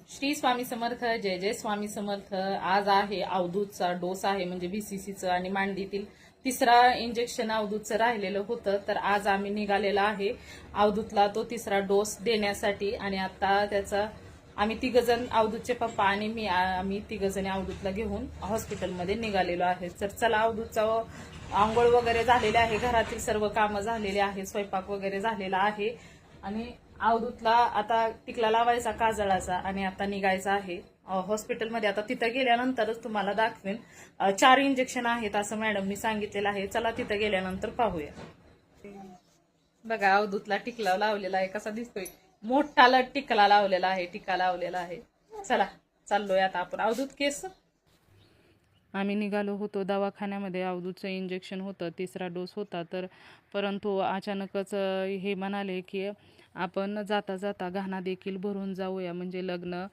श्री स्वामी समर्थ. जय जय स्वामी समर्थ. आज आहे अवधूतचा डोस आहे, म्हणजे बीसीसीचं आणि मांडीतील तिसरा इंजेक्शन अवधूतचं राहिलेलं होतं. तर आज आम्ही निघालेला आहे अवधूतला तो तिसरा डोस देण्यासाठी. आणि आता त्याचा आम्ही तिघजण, अवधूतचे पप्पा आणि मी, आम्ही तिघजणी अवधूतला घेऊन हॉस्पिटलमध्ये निघालेलो आहे. तर चला, अवधूतचा आंघोळ वगैरे झालेले आहे, घरातील सर्व कामं झालेले आहे, स्वयंपाक वगैरे झालेला आहे आणि अवधूतला आता टिकला लावायचा काजळाचा आणि आता निघायचा आहे हॉस्पिटलमध्ये. आता तिथं गेल्यानंतरच तुम्हाला दाखवेन. 4 इंजेक्शन आहेत असं मॅडमनी सांगितलेलं आहे. चला तिथं गेल्यानंतर पाहूया. बघा, अवधूतला टिकला लावलेला आहे, कसा दिसतोय. मोठाला टिकला लावलेला आहे, टिका लावलेला आहे. चला चाललोय आता आपण. अवधूत केस. आम्ही निघालो होतो दवाखान्यामध्ये. अवधूतचं इंजेक्शन होतं, तिसरा डोस होता. तर परंतु अचानकच हे म्हणाले की आपण जाता जाता घाणा देखील भरून जाऊया, म्हणजे लग्न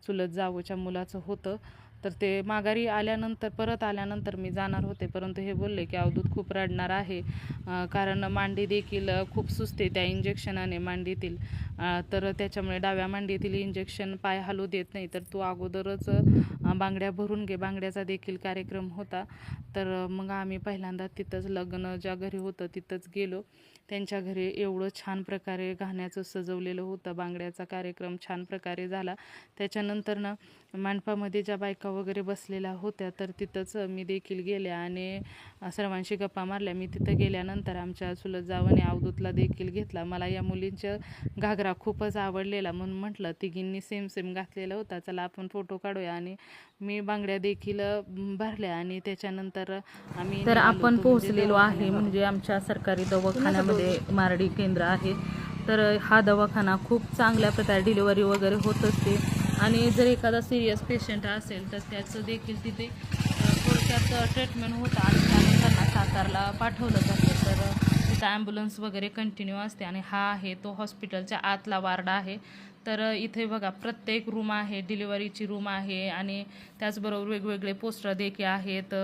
चुलत जावच्या मुलाचं होतं. तर ते माघारी आल्यानंतर, परत आल्यानंतर मी जाणार होते, परंतु हे बोलले की अवधूत खूप रडणार आहे, कारण मांडी देखील खूप सुस्ते त्या इंजेक्शनाने मांडीतील. तर त्याच्यामुळे डाव्या मांडीतील इंजेक्शन पाय हलू देत नाही. तर तू अगोदरच बांगड्या भरून घे. बांगड्याचा देखील कार्यक्रम होता. तर मग आम्ही पहिल्यांदा तिथंच, लग्न ज्या घरी होतं तिथंच गेलो. त्यांच्या घरी एवढं छान प्रकारे घाण्याचं सजवलेलं होतं. बांगड्याचा कार्यक्रम छान प्रकारे झाला. त्याच्यानंतर ना मंडपामध्ये ज्या बायका वगैरे बसलेल्या होत्या, तर तिथंच मी देखील गेले आणि सर्वांशी गप्पा मारल्या. मी तिथं गेल्यानंतर आमच्या चुलत जावाने अवधूतला देखील घेतला. मला या मुलींच्या घागरा खूपच आवडलेला, म्हणून म्हटलं तिघींनी सेम सेम घातलेला होता, चला आपण फोटो काढूया. आणि मी बांगड्या देखील भरल्या आणि त्याच्यानंतर आम्ही तर आपण पोहोचलेलो आहे, म्हणजे आमच्या सरकारी दवाखान्यामध्ये मारडी केंद्र आहे. तर हा दवाखाना खूप चांगल्या प्रकारे डिलिव्हरी वगैरे होत असते. आणि जर एखादा सिरियस पेशंट असेल तर त्याचं देखील तिथे थोडक्यात ट्रीटमेंट होतं आणि त्यानंतर सातारला पाठवलं जातं. तर तिथं ॲम्ब्युलन्स वगैरे कंटिन्यू असते. आणि हा आहे तो हॉस्पिटलच्या आतला वार्ड आहे. तर इथे बघा, प्रत्येक रूम आहे, डिलिव्हरीची रूम आहे आणि त्याचबरोबर वेगवेगळे पोस्टर देखील आहेत.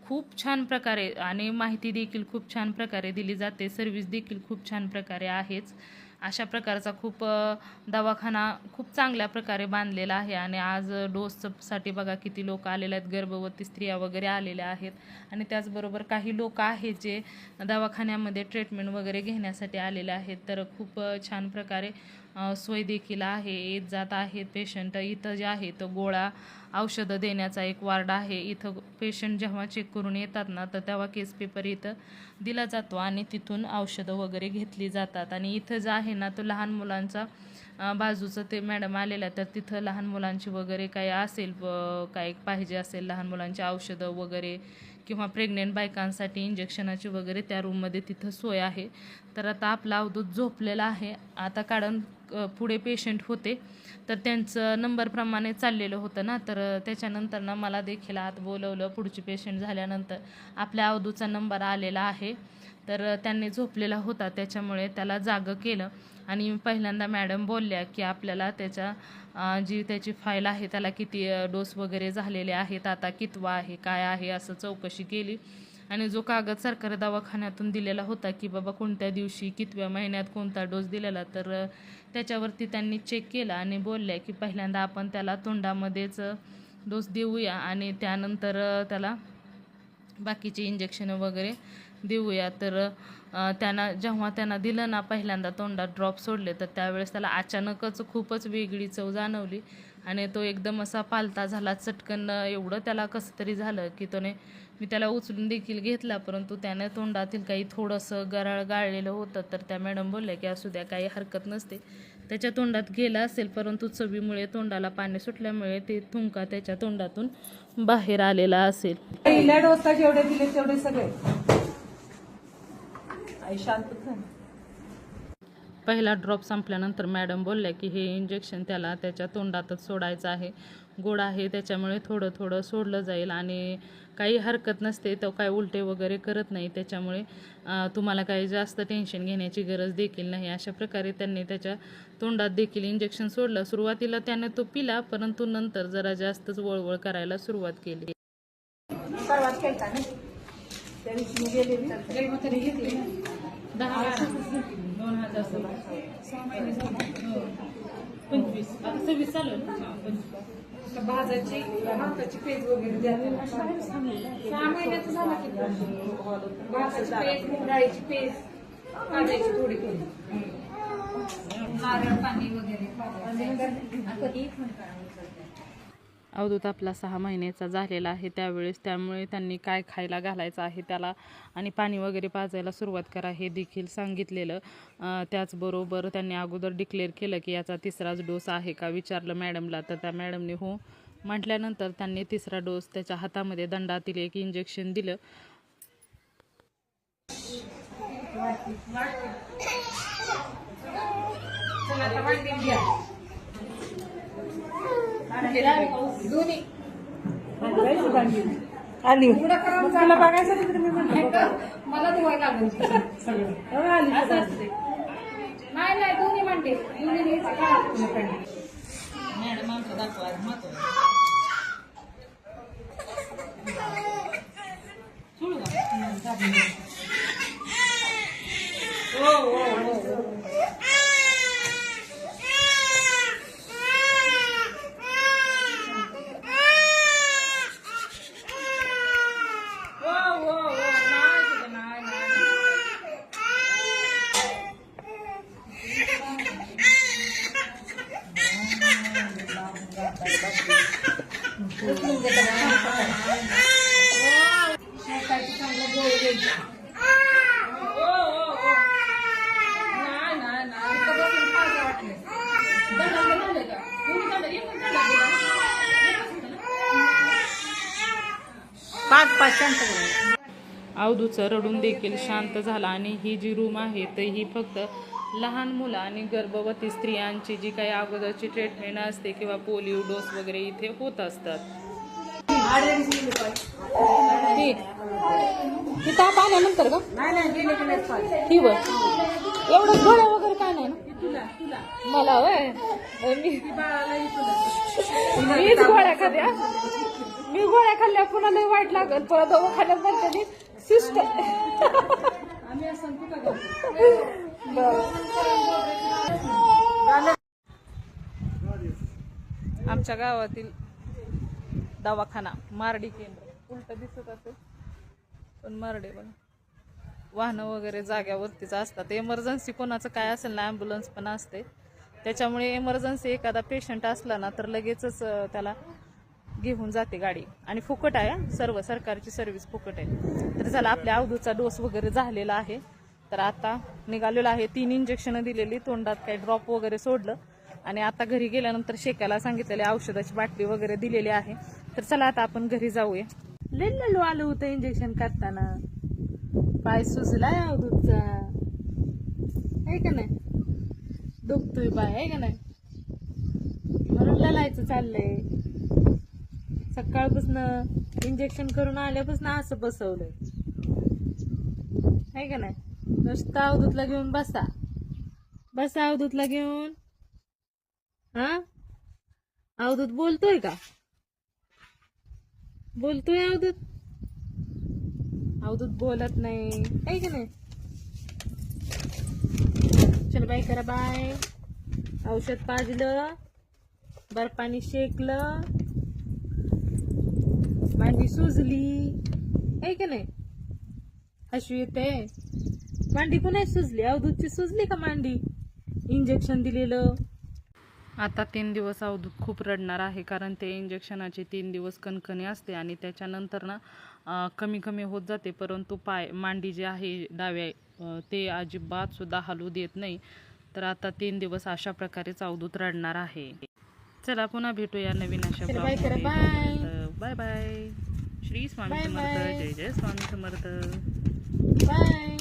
खूप छान प्रकारे आणि माहिती देखील खूप छान प्रकारे दिली जाते. सर्व्हिस देखील खूप छान प्रकारे आहेच. अशा प्रकारचा दवाखाना खूप चांगल्या प्रकारे बांधलेला आहे. आणि आज डोससाठी बघा किती लोक आलेले आहेत, गर्भवती स्त्रिया वगैरे आलेल्या आहेत. आणि त्याचबरोबर काही लोक आहेत जे दवाखान्यामध्ये ट्रीटमेंट वगैरे घेण्यासाठी आलेले आहेत. तर खूप छान प्रकारे सोय देखील आहे. येत जात आहेत पेशंट. इथं जे आहे तो गोळा औषधं देण्याचा एक वार्ड आहे. इथं पेशंट जेव्हा चेक करून येतात ना, तर तेव्हा केस पेपर इथं दिला जातो आणि तिथून औषधं वगैरे घेतली जातात. आणि इथं जे आहे ना, तो लहान मुलांचा बाजूचं ते मॅडम आलेल्या, तर तिथं लहान मुलांची वगैरे काही असेल, काही पाहिजे असेल लहान मुलांची औषधं वगैरे किंवा प्रेग्नेंट बायकांसाठी इंजेक्शनाची वगैरे, त्या रूममध्ये तिथं सोय आहे. तर आता आपला अवधूत झोपलेला आहे. आता कारण पुढे पेशंट होते, तर त्यांचं नंबरप्रमाणे चाललेलं होतं ना, तर त्याच्यानंतर ना मला देखील आत बोलवलं. पुढची पेशंट झाल्यानंतर आपल्या अवधूतचा नंबर आलेला आहे. तर त्यांनी झोपलेला होता, त्याच्यामुळे त्याला जागं केलं. आणि पहिल्यांदा मॅडम बोलल्या की आपल्याला जी त्याची फाईल आहे त्याला किती डोस वगैरे झालेले आहेत, आता कितवा आहे, काय आहे, असं चौकशी केली. आणि जो कागद सरकारी दवाखान्यातून दिलेला होता की बाबा कोणत्या दिवशी, कितव्या महिन्यात कोणता डोस दिलेला, तर त्याच्यावरती त्यांनी चेक केला आणि बोलल्या की पहिल्यांदा आपण त्याला तोंडामध्येच डोस देऊया आणि त्यानंतर त्याला बाकीचे इंजेक्शन वगैरे देऊया. तर जेव्हा त्यांना दिलं ना, पहिल्यांदा तोंडात ड्रॉप सोडले, तर त्यावेळेस त्याला अचानकच खूपच वेगळी चव जाणवली आणि तो एकदम असा पालता झाला. चटकन एवढं त्याला कसं तरी झालं की मी त्याला उचलून देखील घेतला, परंतु त्याने तोंडातील काही थोडंसं गाळलेलं होतं. तर त्या मॅडम बोलल्या की असू द्या, काही हरकत नसते. त्याच्या तोंडात गेला असेल, परंतु चवीमुळे तोंडाला पाणी सुटल्यामुळे ते थुंका त्याच्या तोंडातून बाहेर आलेला असेल. पहिल्या डोसला जेवढे दिले तेवढे सगळे पहिला ड्रॉप संपल्यानंतर मॅडम बोलल्या की हे इंजेक्शन त्याला त्याच्या तोंडातच सोडायचं आहे. गोड आहे त्याच्यामुळे थोडं थोडं सोडलं जाईल आणि काही हरकत नसते. तो काय उलटे वगैरे करत नाही, त्याच्यामुळे तुम्हाला काही जास्त टेन्शन घेण्याची गरज देखील नाही. अशा प्रकारे त्यांनी त्याच्या तोंडात देखील इंजेक्शन सोडलं. सुरुवातीला त्याने तो पिला, परंतु नंतर जरा जास्तच वळवळ करायला सुरुवात केली. 25 आता 26 चालू आहे ना? 25. आता भाजाची हाताची पेज वगैरे द्या त्याला. 6 महिन्याचं झालं की भाताची पेज, मूग डाळीची पेज, भाजायची थोडी थोडी, नारळ पाणी वगैरे. अवधूत आपला 6 महिन्याचा झालेला आहे त्यामुळे त्यांनी काय खायला घालायचं आहे त्याला आणि पाणी वगैरे पाजायला सुरुवात करा हे देखील सांगितलेलं. त्याचबरोबर त्यांनी अगोदर डिक्लेअर केलं की याचा 3राच डोस आहे का विचारलं मॅडमला, तर त्या मॅडमने हो म्हटल्यानंतर त्यांनी 3रा डोस त्याच्या हातामध्ये दंडातील एक इंजेक्शन दिलं. चला आता वाटी घ्या. आली पुढं करून झालं बघायचं तर मी म्हटलं मला धुवायला लागेल सगळं. आली नाही नाही दोन्ही म्हणते दोन्ही घ्यायचं का मॅडम आमचं दाखवा हो हो हो. अवधूचं रडून देखील शांत झाला आणि ही जी रूम आहे तर ही फक्त लहान मुलं आणि गर्भवती स्त्रियांची जी काही अगोदरची ट्रीटमेंट असते किंवा पोलिओ डोस वगैरे इथे होत असतात. ताप आल्यानंतर का ही वर एवढं गोळ्या वगैरे काय नाही ना मला वय मीच गोळ्या खात्या मी गोळ्या खाल्ल्या पुन्हा लय वाईट लागल परत दवाखान्यात म्हणते सिस्टर आमच्या गावातील दवाखाना मारडी केंद्र उलट दिसत असेल पण मारडे पण वाहनं वगैरे जाग्यावरतीच असतात. इमर्जन्सी कोणाचं काय असेल ना ॲम्ब्युलन्स पण असते त्याच्यामुळे इमर्जन्सी एखादा पेशंट असला ना तर लगेचच त्याला घेऊन जाते गाडी आणि फुकट आहे सर्व सरकारची सर्व्हिस फुकट आहे. तर चला आपल्या अवधूचा डोस वगैरे झालेला आहे तर आता निघालेलं आहे. 3 इंजेक्शनं दिलेली तोंडात काही ड्रॉप वगैरे सोडलं आणि आता घरी गेल्यानंतर शेकायला सांगितलेले औषधाची बाटली वगैरे दिलेली आहे. तर चला आता आपण घरी जाऊया. लल्लू आलं होतं इंजेक्शन करताना पाय सुजलाय अवधूतचा आहे का नाही दुखतोय पाय आहे का नाही म्हणून ललायचं चाललंय. सकाळपासून इंजेक्शन करून आल्यापासून असं बसवलंय आहे का नाही. नुसतं अवधूतला घेऊन बसा अवधूतला घेऊन. हा अवधूत बोलतोय का बोलतोय अवधूत बोलत नाही आहे का नाही. चल बाय करा बाय. औषध पाजलं बर्फानी शेकलं मांडी सुजली आहे का नाही. हसू येते मांडी पण नाही सुजली अवधूतची सुजली का मांडी इंजेक्शन दिलेलं. आता 3 दिवस अवधूत खूप रडणार आहे कारण ते इंजेक्शनाचे 3 दिवस कणकणी असते आणि त्याच्यानंतर ना कमी कमी होत जाते परंतु मांडी जे आहे डाव्या ते अजिबात सुद्धा हलू देत नाही. तर आता 3 दिवस अशा प्रकारेच अवधूत रडणार आहे. चला पुन्हा भेटूया नवीन अशा ब्लॉगमध्ये. Bye bye. श्री स्वामी समर्थ. जय जय स्वामी समर्थ. बाय.